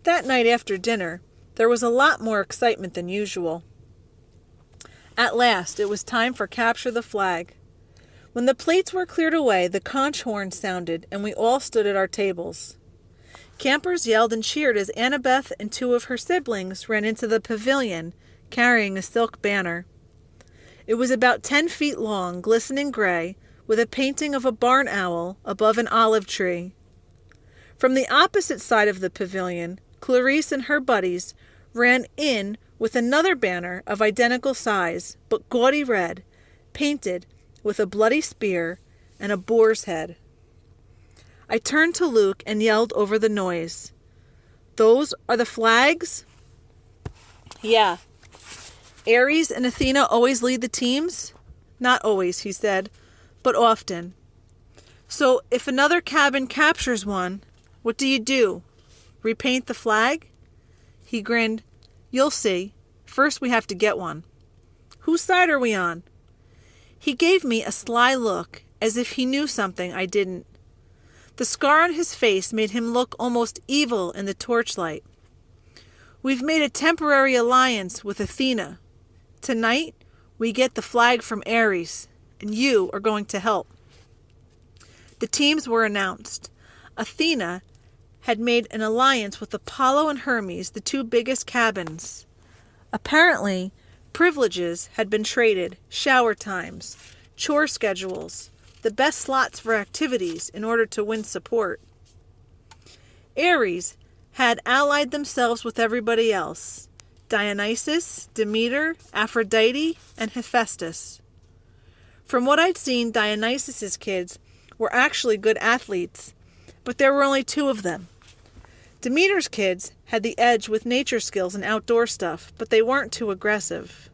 That night after dinner, there was a lot more excitement than usual. At last, it was time for Capture the Flag. When the plates were cleared away, the conch horn sounded, and we all stood at our tables. Campers yelled and cheered as Annabeth and two of her siblings ran into the pavilion, carrying a silk banner. It was about 10 feet long, glistening gray, with a painting of a barn owl above an olive tree. From the opposite side of the pavilion, Clarice and her buddies ran in with another banner of identical size, but gaudy red, painted with a bloody spear and a boar's head. I turned to Luke and yelled over the noise, "Those are the flags?" "Yeah." "Ares and Athena always lead the teams?" "Not always," he said, "but often." "So if another cabin captures one, what do? Repaint the flag?" He grinned. "You'll see. First we have to get one." "Whose side are we on?" He gave me a sly look, as if he knew something I didn't. The scar on his face made him look almost evil in the torchlight. "We've made a temporary alliance with Athena. Tonight, we get the flag from Ares, and you are going to help." The teams were announced. Athena had made an alliance with Apollo and Hermes, the two biggest cabins. Apparently, privileges had been traded, shower times, chore schedules, the best slots for activities in order to win support. Ares had allied themselves with everybody else: Dionysus, Demeter, Aphrodite, and Hephaestus. From what I'd seen, Dionysus's kids were actually good athletes, but there were only 2 of them. Demeter's kids had the edge with nature skills and outdoor stuff, but they weren't too aggressive.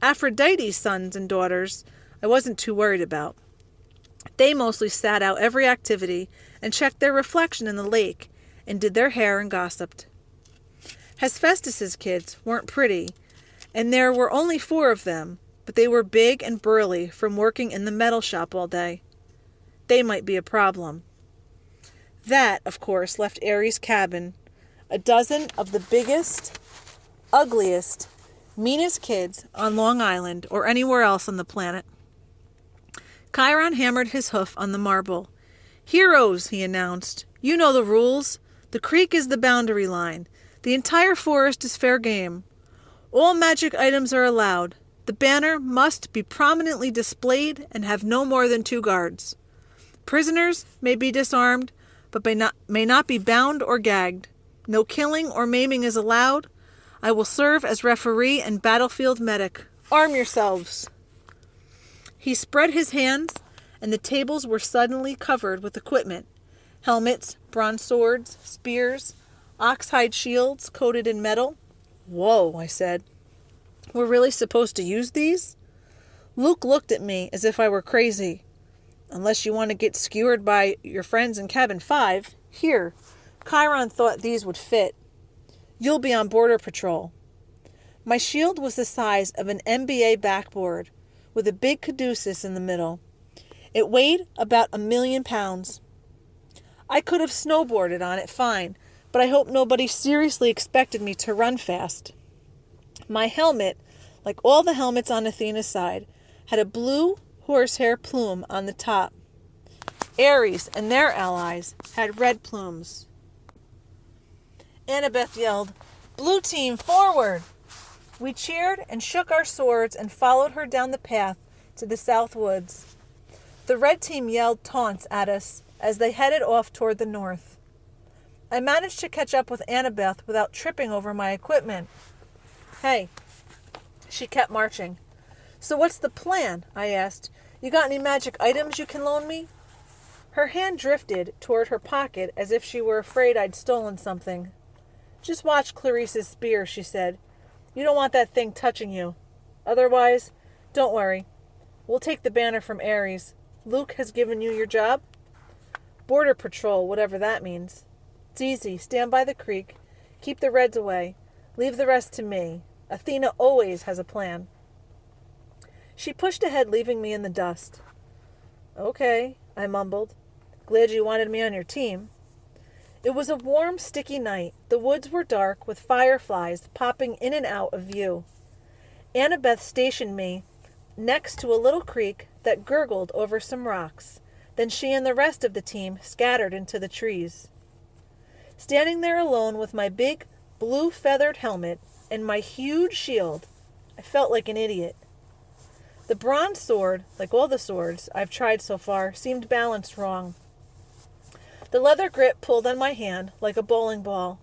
Aphrodite's sons and daughters I wasn't too worried about. They mostly sat out every activity and checked their reflection in the lake and did their hair and gossiped. Hephaestus's kids weren't pretty, and there were only 4 of them, but they were big and burly from working in the metal shop all day. They might be a problem. That, of course, left Ares' cabin, a dozen of the biggest, ugliest, meanest kids on Long Island or anywhere else on the planet. Chiron hammered his hoof on the marble. "Heroes," he announced. "You know the rules. The creek is the boundary line. The entire forest is fair game. All magic items are allowed. The banner must be prominently displayed and have no more than 2 guards. Prisoners may be disarmed, but may not be bound or gagged. No killing or maiming is allowed. I will serve as referee and battlefield medic. Arm yourselves." He spread his hands, and the tables were suddenly covered with equipment: helmets, bronze swords, spears, oxhide shields coated in metal. "Whoa," I said. "We're really supposed to use these?" Luke looked at me as if I were crazy. "Unless you want to get skewered by your friends in cabin 5. Here, Chiron thought these would fit. You'll be on border patrol." My shield was the size of an NBA backboard, with a big caduceus in the middle. It weighed about 1,000,000 pounds. I could have snowboarded on it fine, but I hope nobody seriously expected me to run fast. My helmet, like all the helmets on Athena's side, had a blue horsehair plume on the top. Ares and their allies had red plumes. Annabeth yelled, "Blue team, forward!" We cheered and shook our swords and followed her down the path to the south woods. The red team yelled taunts at us as they headed off toward the north. I managed to catch up with Annabeth without tripping over my equipment. "Hey." She kept marching. "So what's the plan?" I asked. "You got any magic items you can loan me?" Her hand drifted toward her pocket as if she were afraid I'd stolen something. "Just watch Clarice's spear," she said. "You don't want that thing touching you. Otherwise, don't worry. We'll take the banner from Ares. Luke has given you your job?" "Border patrol, whatever that means." "It's easy. Stand by the creek. Keep the Reds away. Leave the rest to me. Athena always has a plan." She pushed ahead, leaving me in the dust. "Okay," I mumbled. "Glad you wanted me on your team." It was a warm, sticky night. The woods were dark, with fireflies popping in and out of view. Annabeth stationed me next to a little creek that gurgled over some rocks. Then she and the rest of the team scattered into the trees. Standing there alone with my big blue feathered helmet and my huge shield, I felt like an idiot. The bronze sword, like all the swords I've tried so far, seemed balanced wrong. The leather grip pulled on my hand like a bowling ball.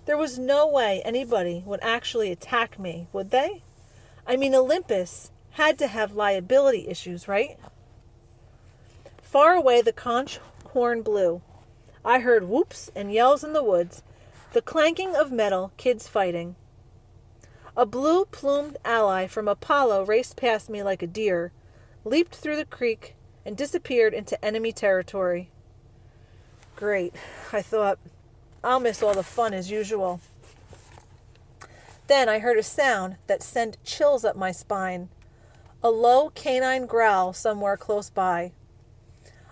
There was no way anybody would actually attack me, would they? I mean, Olympus had to have liability issues, right? Far away the conch horn blew. I heard whoops and yells in the woods, the clanking of metal, kids fighting. A blue-plumed ally from Apollo raced past me like a deer, leaped through the creek, and disappeared into enemy territory. Great, I thought. I'll miss all the fun as usual. Then I heard a sound that sent chills up my spine, a low canine growl somewhere close by.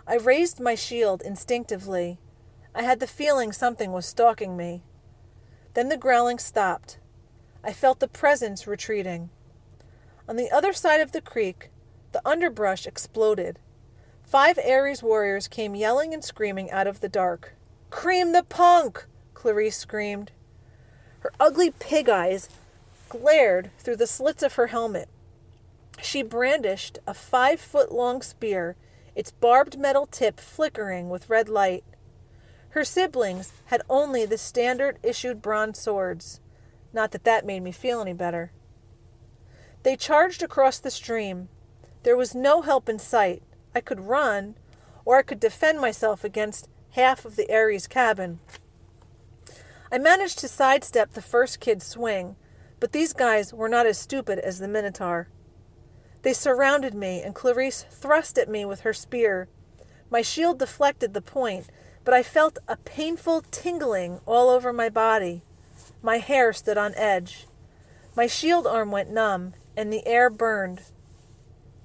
I raised my shield instinctively. I had the feeling something was stalking me. Then the growling stopped. I felt the presence retreating. On the other side of the creek, the underbrush exploded. 5 Ares warriors came yelling and screaming out of the dark. "Cream the punk!" Clarice screamed. Her ugly pig eyes glared through the slits of her helmet. She brandished a 5-foot-long spear, its barbed metal tip flickering with red light. Her siblings had only the standard-issued bronze swords. Not that that made me feel any better. They charged across the stream. There was no help in sight. I could run, or I could defend myself against half of the Ares cabin. I managed to sidestep the first kid's swing, but these guys were not as stupid as the Minotaur. They surrounded me, and Clarice thrust at me with her spear. My shield deflected the point, but I felt a painful tingling all over my body. My hair stood on edge. My shield arm went numb, and the air burned.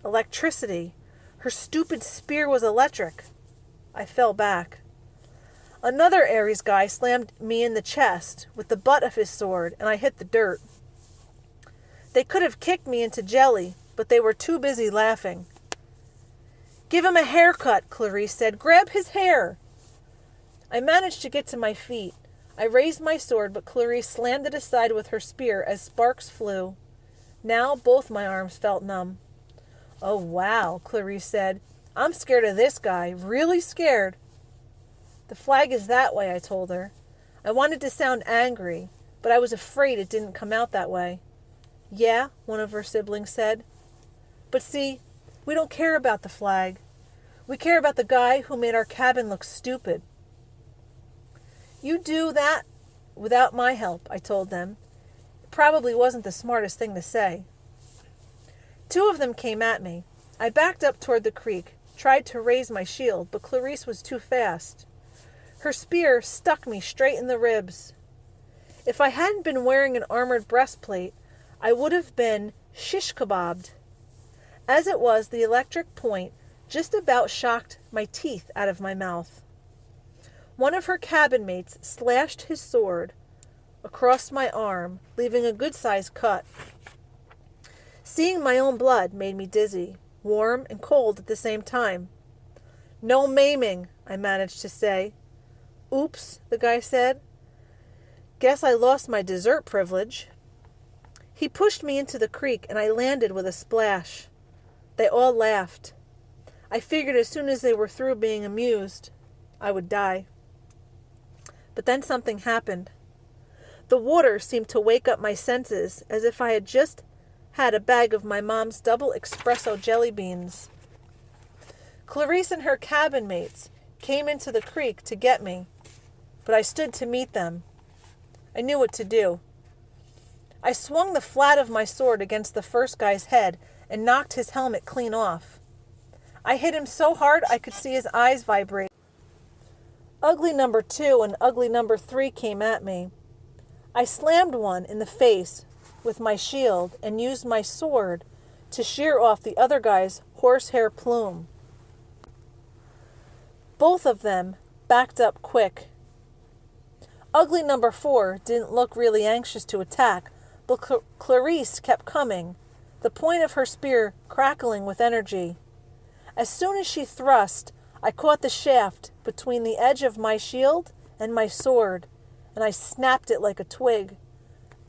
Electricity. Her stupid spear was electric. I fell back. Another Ares guy slammed me in the chest with the butt of his sword, and I hit the dirt. They could have kicked me into jelly, but they were too busy laughing. "Give him a haircut," Clarice said. "Grab his hair." I managed to get to my feet. I raised my sword, but Clarice slammed it aside with her spear as sparks flew. Now both my arms felt numb. "Oh, wow," Clarice said. "I'm scared of this guy. Really scared." "The flag is that way," I told her. I wanted to sound angry, but I was afraid it didn't come out that way. "Yeah," one of her siblings said. "But see, we don't care about the flag. We care about the guy who made our cabin look stupid." "You do that without my help," I told them. It probably wasn't the smartest thing to say. 2 of them came at me. I backed up toward the creek, tried to raise my shield, but Clarice was too fast. Her spear stuck me straight in the ribs. If I hadn't been wearing an armored breastplate, I would have been shish kebabbed. As it was, the electric point just about shocked my teeth out of my mouth. One of her cabin mates slashed his sword across my arm, leaving a good-sized cut. Seeing my own blood made me dizzy, warm and cold at the same time. "No maiming," I managed to say. "Oops," the guy said. "Guess I lost my dessert privilege." He pushed me into the creek, and I landed with a splash. They all laughed. I figured as soon as they were through being amused, I would die. But then something happened. The water seemed to wake up my senses, as if I had just had a bag of my mom's double espresso jelly beans. Clarice and her cabin mates came into the creek to get me, but I stood to meet them. I knew what to do. I swung the flat of my sword against the first guy's head and knocked his helmet clean off. I hit him so hard I could see his eyes vibrate. Ugly number 2 and ugly number 3 came at me. I slammed one in the face with my shield and used my sword to shear off the other guy's horsehair plume. Both of them backed up quick. Ugly number 4 didn't look really anxious to attack, but Clarice kept coming, the point of her spear crackling with energy. As soon as she thrust, I caught the shaft between the edge of my shield and my sword, and I snapped it like a twig.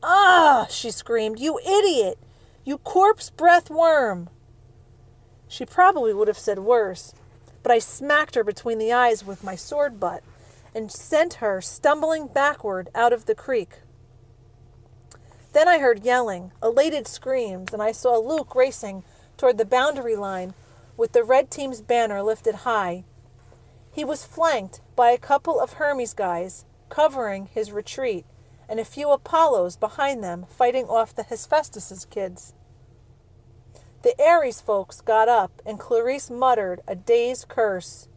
"Ah!" she screamed. "You idiot! You corpse breath worm!" She probably would have said worse, but I smacked her between the eyes with my sword butt and sent her stumbling backward out of the creek. Then I heard yelling, elated screams, and I saw Luke racing toward the boundary line with the red team's banner lifted high. He was flanked by a couple of Hermes guys covering his retreat and a few Apollos behind them fighting off the Hephaestus' kids. The Ares folks got up, and Clarice muttered a dazed curse.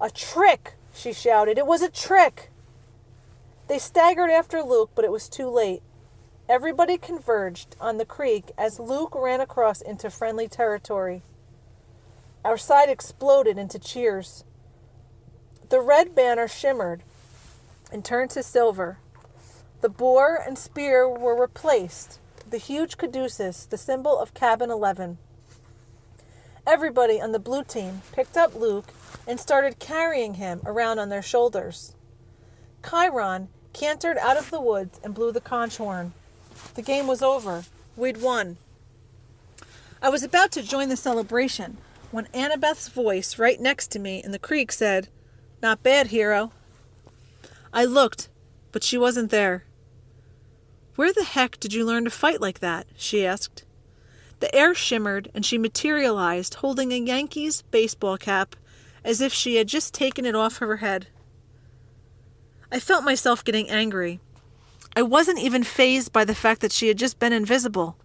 "A trick!" she shouted. "It was a trick!" They staggered after Luke, but it was too late. Everybody converged on the creek as Luke ran across into friendly territory. Our side exploded into cheers. The red banner shimmered and turned to silver. The boar and spear were replaced. The huge caduceus, the symbol of Cabin 11. Everybody on the blue team picked up Luke and started carrying him around on their shoulders. Chiron cantered out of the woods and blew the conch horn. The game was over. We'd won. I was about to join the celebration when Annabeth's voice right next to me in the creek said, "Not bad, hero." I looked, but she wasn't there. "Where the heck did you learn to fight like that?" she asked. The air shimmered, and she materialized holding a Yankees baseball cap as if she had just taken it off her head. I felt myself getting angry. I wasn't even fazed by the fact that she had just been invisible.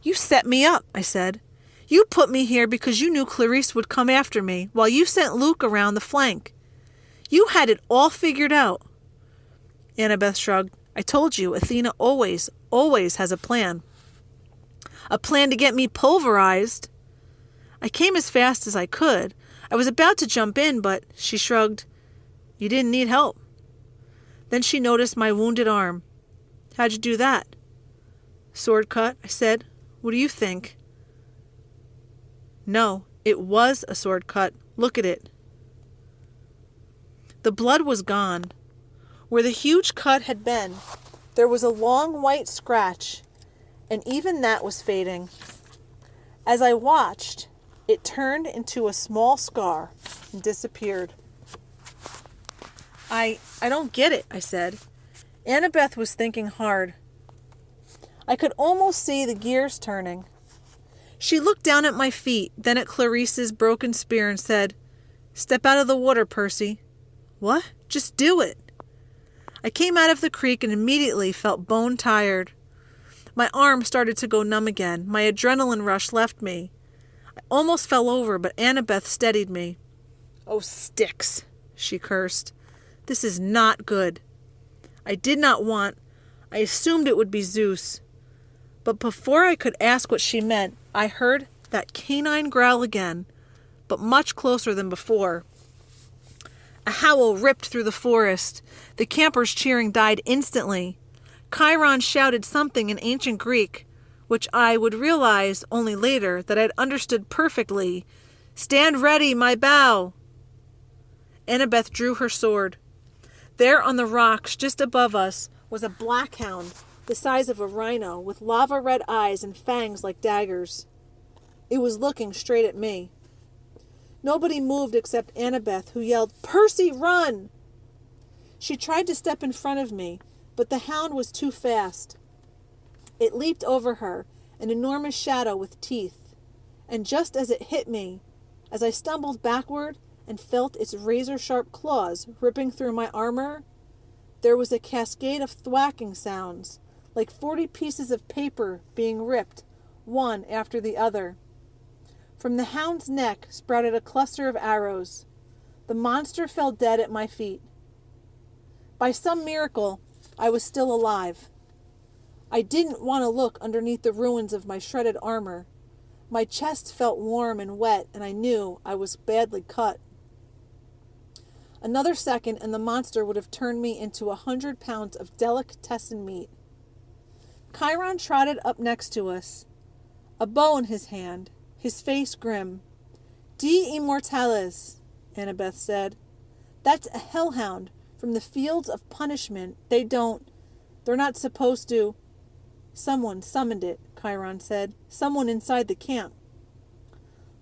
"You set me up," I said. "You put me here because you knew Clarice would come after me while you sent Luke around the flank. You had it all figured out." Annabeth shrugged. "I told you, Athena always has a plan. A plan to get me pulverized." I came as fast as I could. I was about to jump in, but she shrugged. "You didn't need help." Then she noticed my wounded arm. "How'd you do that?" "Sword cut," I said. "What do you think?" No, it was a sword cut. Look at it. The blood was gone. Where the huge cut had been, there was a long white scratch, and even that was fading. As I watched, it turned into a small scar and disappeared. I don't get it," I said. Annabeth was thinking hard. I could almost see the gears turning. She looked down at my feet, then at Clarice's broken spear and said, "Step out of the water, Percy." "What? Just do it." I came out of the creek and immediately felt bone tired. My arm started to go numb again. My adrenaline rush left me. I almost fell over, but Annabeth steadied me. "Oh, sticks," she cursed. "This is not good." I assumed it would be Zeus. But before I could ask what she meant, I heard that canine growl again, but much closer than before. A howl ripped through the forest. The campers' cheering died instantly. Chiron shouted something in ancient Greek, which I would realize only later that I'd understood perfectly. "Stand ready, my bow!" Annabeth drew her sword. There on the rocks just above us was a black hound the size of a rhino with lava-red eyes and fangs like daggers. It was looking straight at me. Nobody moved except Annabeth, who yelled, "Percy, run!" She tried to step in front of me, but the hound was too fast. It leaped over her, an enormous shadow with teeth, and just as it hit me, as I stumbled backward and felt its razor-sharp claws ripping through my armor, there was a cascade of thwacking sounds, like 40 pieces of paper being ripped, one after the other. From the hound's neck sprouted a cluster of arrows. The monster fell dead at my feet. By some miracle, I was still alive. I didn't want to look underneath the ruins of my shredded armor. My chest felt warm and wet, and I knew I was badly cut. Another second and the monster would have turned me into 100 pounds of delicatessen meat. Chiron trotted up next to us, a bow in his hand, his face grim. "De immortales," Annabeth said. "That's a hellhound from the fields of punishment. They're not supposed to." "Someone summoned it," Chiron said. "Someone inside the camp."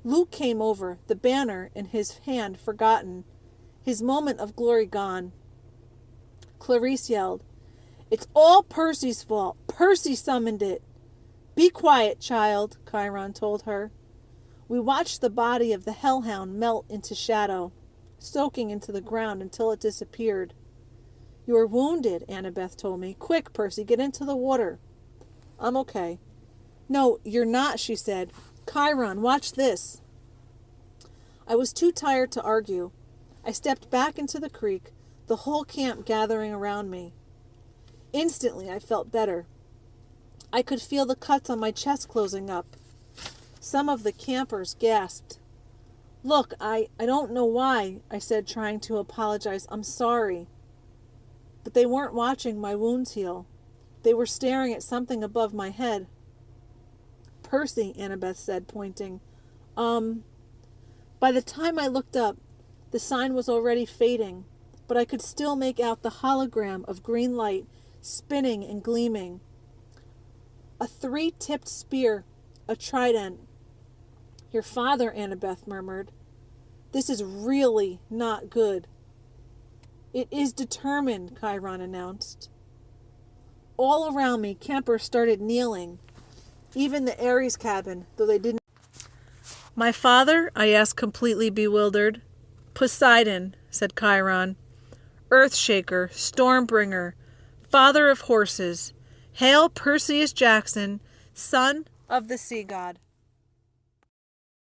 Luke came over, the banner in his hand forgotten, his moment of glory gone. Clarice yelled, "It's all Percy's fault. Percy summoned it." "Be quiet, child," Chiron told her. We watched the body of the hellhound melt into shadow, soaking into the ground until it disappeared. "You're wounded," Annabeth told me. "Quick, Percy, get into the water." "I'm okay." "No, you're not," she said. "Chiron, watch this." I was too tired to argue. I stepped back into the creek, the whole camp gathering around me. Instantly, I felt better. I could feel the cuts on my chest closing up. Some of the campers gasped. "Look, I don't know why," I said, trying to apologize. "I'm sorry." But they weren't watching my wounds heal. They were staring at something above my head. "Percy," Annabeth said, pointing. By the time I looked up, the sign was already fading, but I could still make out the hologram of green light spinning and gleaming. A 3-tipped spear, a trident. "Your father," Annabeth murmured. "This is really not good." "It is determined," Chiron announced. All around me, campers started kneeling, even the Ares cabin, though they didn't. "My father?" I asked, completely bewildered. "Poseidon," said Chiron. "Earthshaker, Stormbringer, father of horses. Hail Perseus Jackson, son of the sea god."